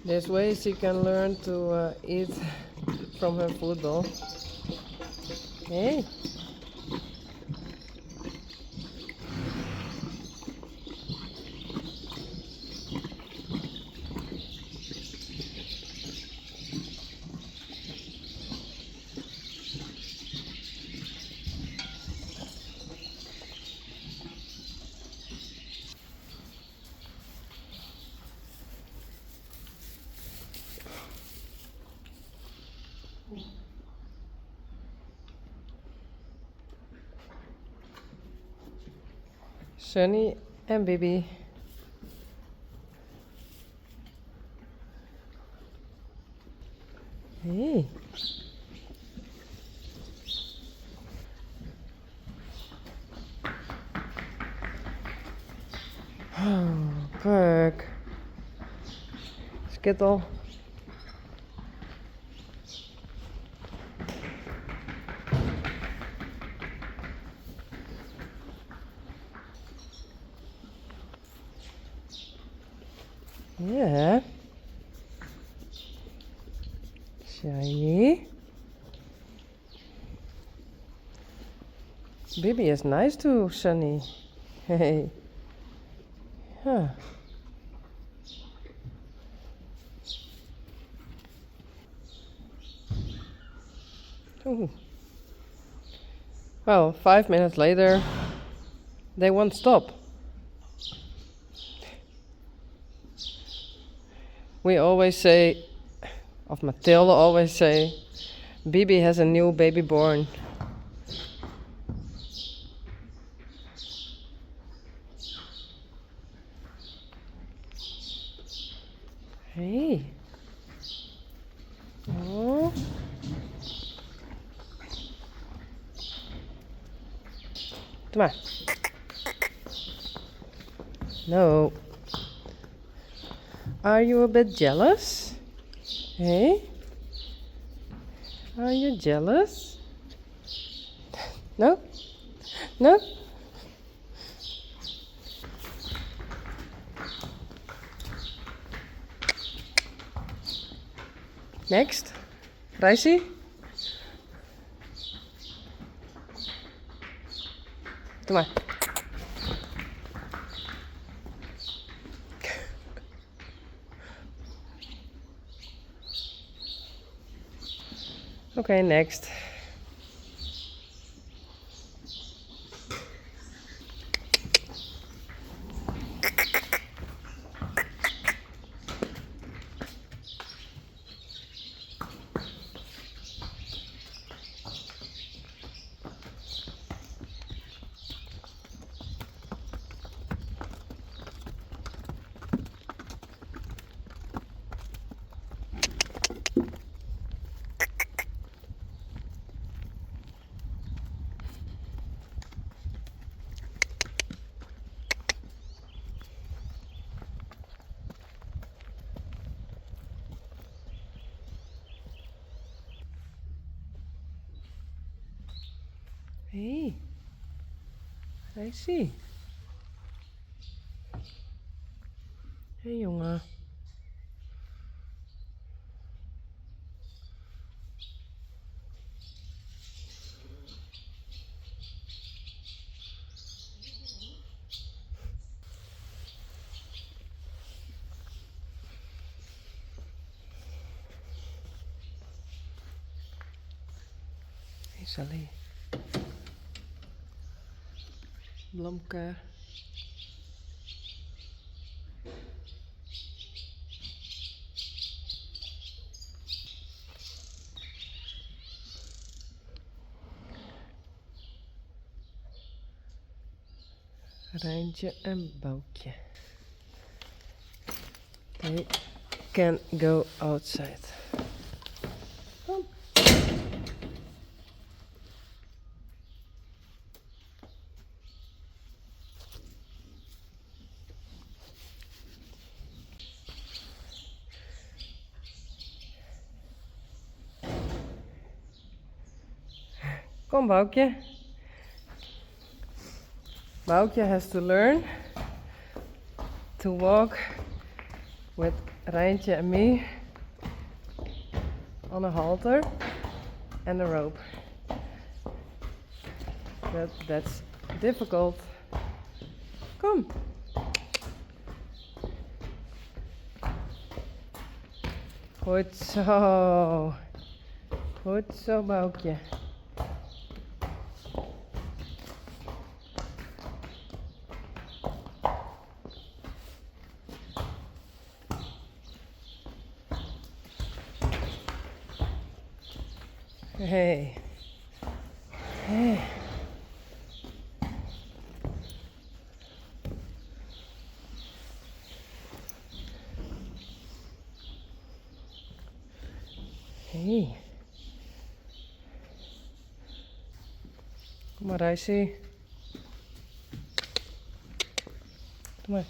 There's ways she can learn to eat from her food bowl. Hey. Sunny and Bibi. Hey. Oh, Perk. Skittle. Yeah. Shiny. Bibi is nice too, Sunny. Hey. Huh. Ooh. Well, 5 minutes later, they won't stop. We always say, of Mathilde always say, Bibi has a new baby born. Hey. Oh. Come on. No. Are you a bit jealous? Hey? Are you jealous? No? No? Next. Raisi? Come on. Okay, next. Hey, Raisi. Hey jongen. Hey Sally. Blomke. Rijntje en Boukje. They can go outside. Kom. Kom Boukje. Boukje has to learn to walk with Rijntje and me on a halter and a rope. That's difficult. Kom. Goed zo. Goed zo, Boukje. Hey. Hey. Hey. Kom maar, Rijsie. Kom maar.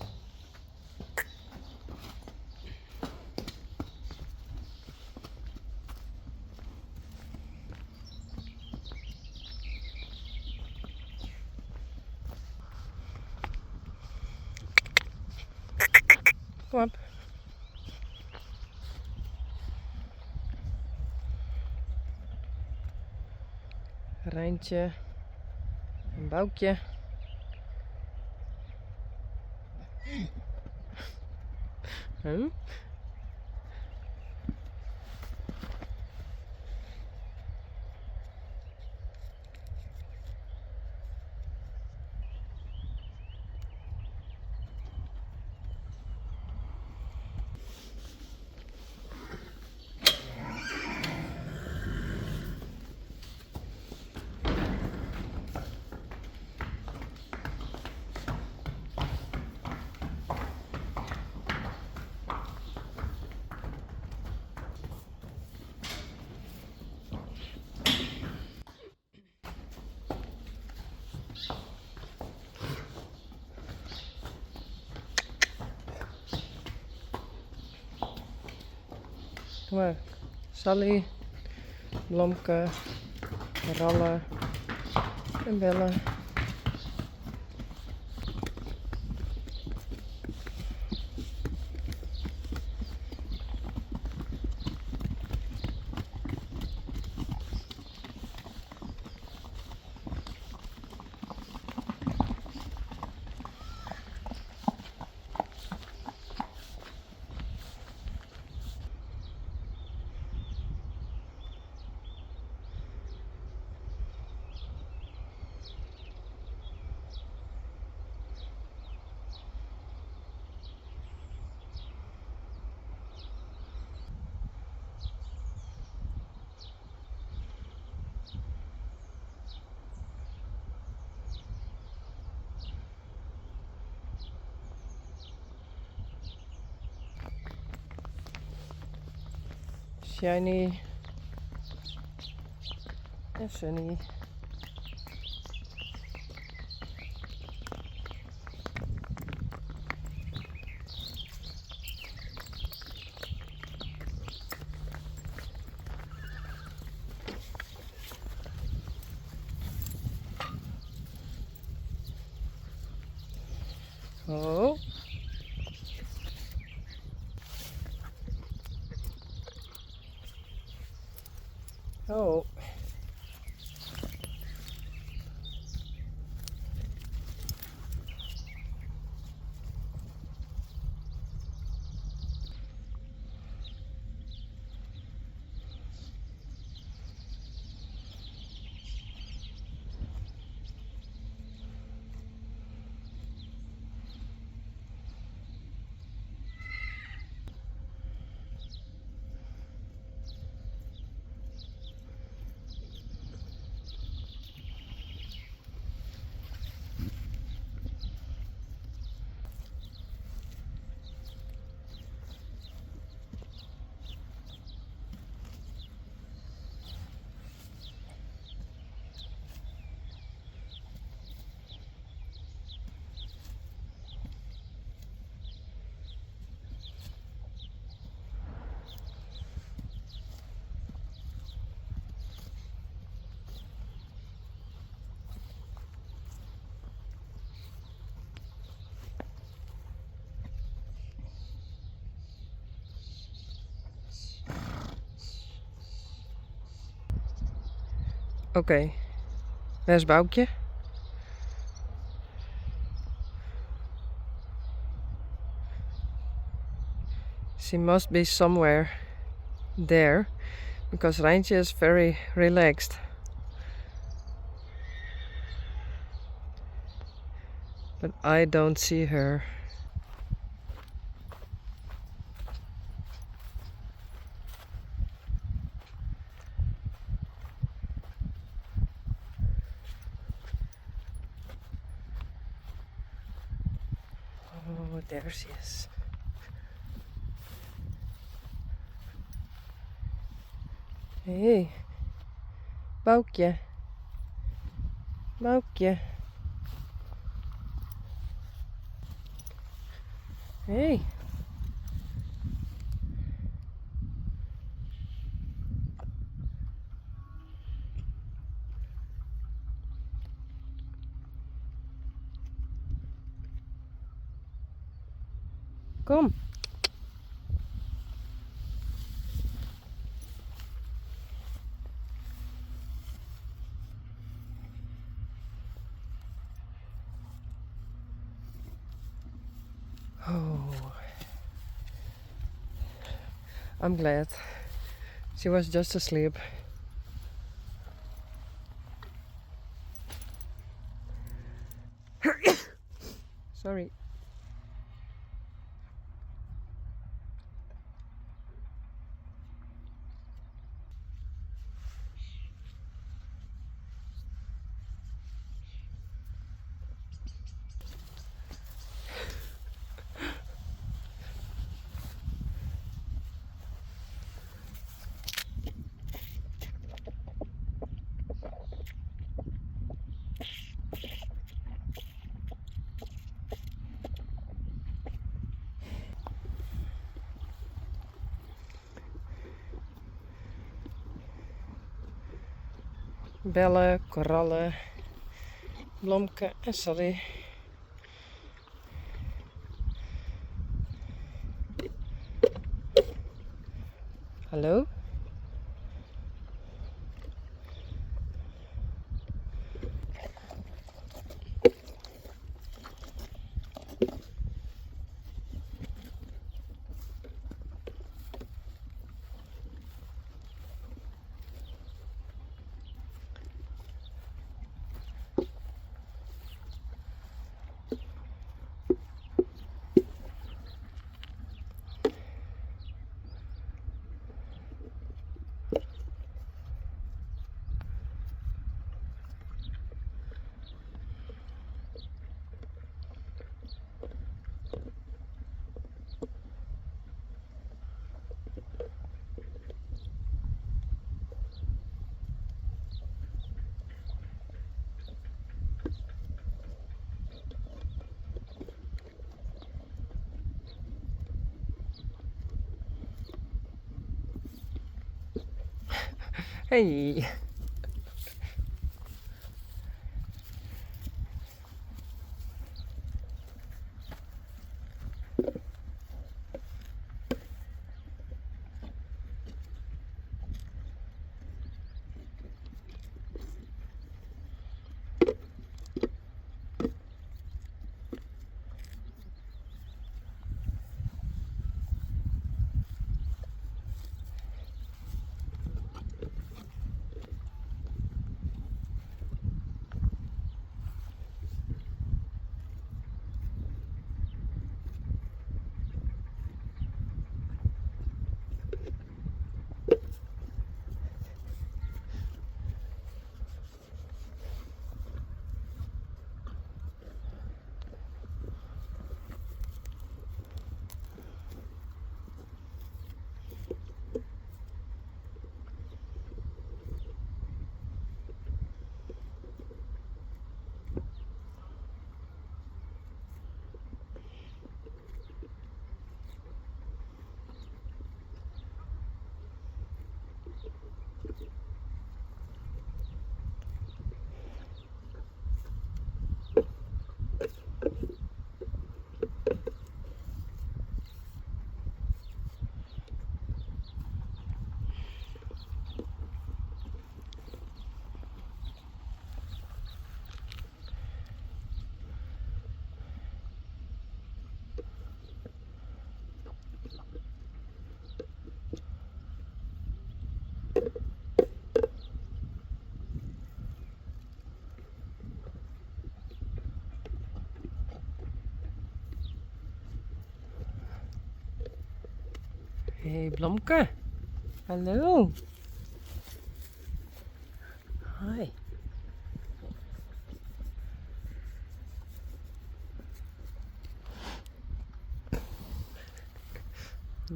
Kom op. Rijntje en Boukje. Huh? Kom maar. Sally, Blomke, Ralle en Belle. Shiny en Sunny. Oh. Oh. Oké, waar is Boukje? She must be somewhere there because Rijntje is very relaxed. But I don't see her. Oh, there she is. Hey, Boukje. Boukje. Hey. Kom. Oh, I'm glad. She was just asleep. Sorry. Bellen, korallen, Blomke en Sally. Hallo? Hey. Hey Blomke. Hallo. Hi.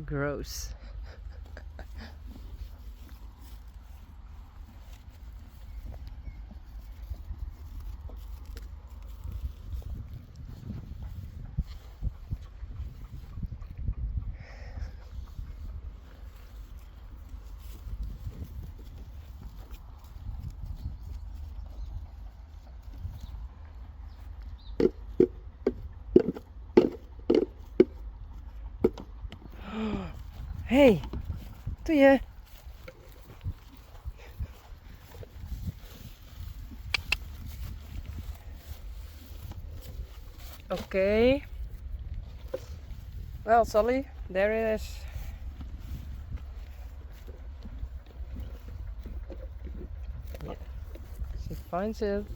Gross. Hey, doe je? Okay. Well, Sally, there it is. Yeah, she finds it.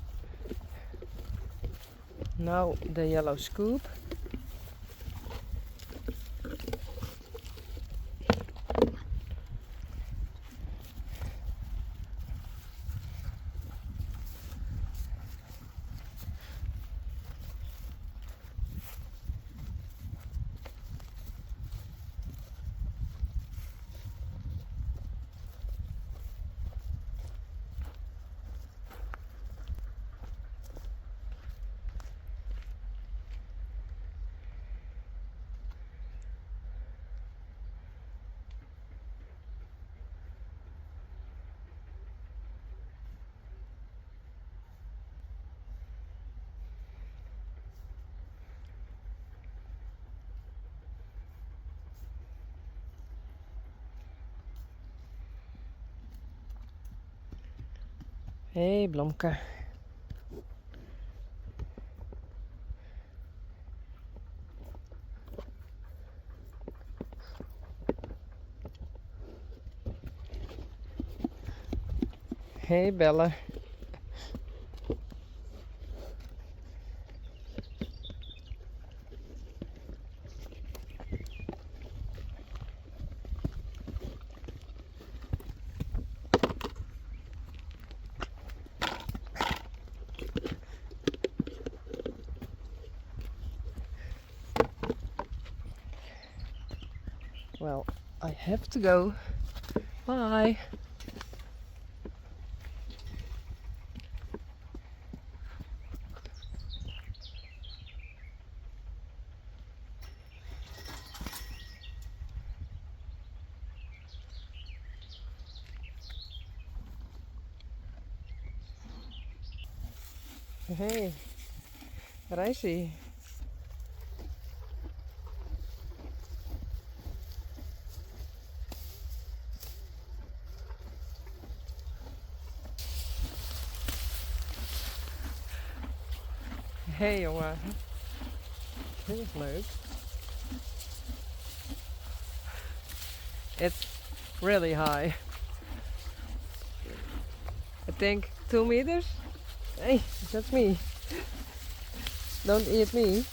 Now the yellow scoop. Hey Blomke. Hey Bella. Well, I have to go. Bye. Hey, daar is hij. Hey jongen, dit is leuk. It's really high. I think 2 meters. Hey, that's me. Don't eat me.